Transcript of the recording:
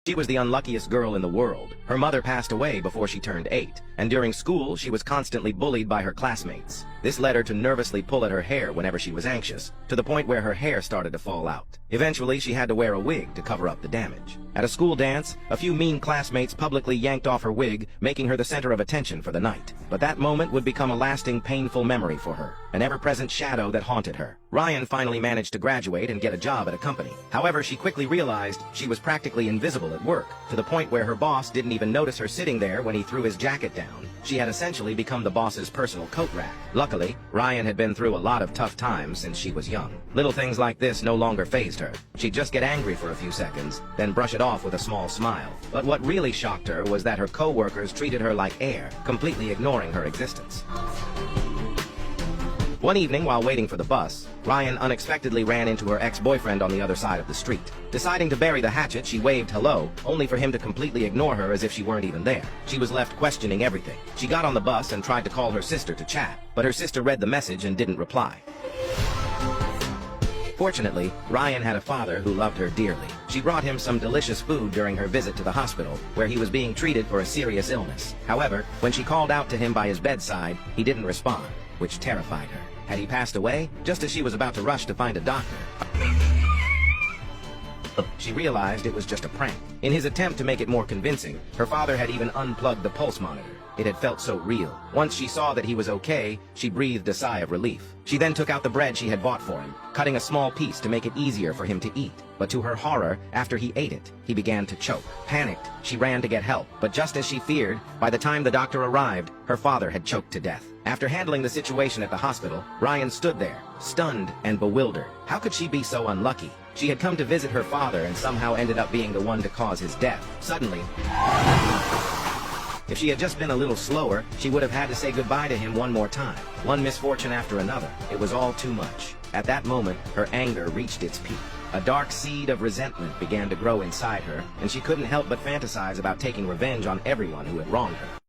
She was the unluckiest girl in the world. Her mother passed away before she turned 8, and during school she was constantly bullied by her classmates. This led her to nervously pull at her hair whenever she was anxious, to the point where her hair started to fall out. Eventually, she had to wear a wig to cover up the damage. At a school dance, a few mean classmates publicly yanked off her wig, making her the center of attention for the night. But that moment would become a lasting, painful memory for her, an ever-present shadow that haunted her. Ryan finally managed to graduate and get a job at a company. However, she quickly realized she was practically invisible at work, to the point where her boss didn't even notice her sitting there when he threw his jacket down. She had essentially become the boss's personal coat rack. Luckily, Ryan had been through a lot of tough times since she was young. Little things like this no longer fazed her. She'd just get angry for a few seconds, then brush it off with a small smile. But what really shocked her was that her co-workers treated her like air, completely ignoring her existence. One evening, while waiting for the bus, Ryan unexpectedly ran into her ex-boyfriend on the other side of the street. Deciding to bury the hatchet, she waved hello, only for him to completely ignore her as if she weren't even there. She was left questioning everything. She got on the bus and tried to call her sister to chat, but her sister read the message and didn't reply. Fortunately, Ryan had a father who loved her dearly. She brought him some delicious food during her visit to the hospital, where he was being treated for a serious illness. However, when she called out to him by his bedside, he didn't respond, which terrified her. Had he passed away? Just as she was about to rush to find a doctor, she realized it was just a prank. In his attempt to make it more convincing, her father had even unplugged the pulse monitor. It had felt so real. Once she saw that he was okay, she breathed a sigh of relief. She then took out the bread she had bought for him, cutting a small piece to make it easier for him to eat. But to her horror, after he ate it, he began to choke. Panicked, she ran to get help, but just as she feared, by the time the doctor arrived, her father had choked to death. After handling the situation at the hospital, Ryan stood there, stunned and bewildered. How could she be so unlucky? She had come to visit her father and somehow ended up being the one to cause his death. Suddenly, if she had just been a little slower, she would have had to say goodbye to him one more time. One misfortune after another. It was all too much. At that moment, her anger reached its peak. A dark seed of resentment began to grow inside her, and she couldn't help but fantasize about taking revenge on everyone who had wronged her.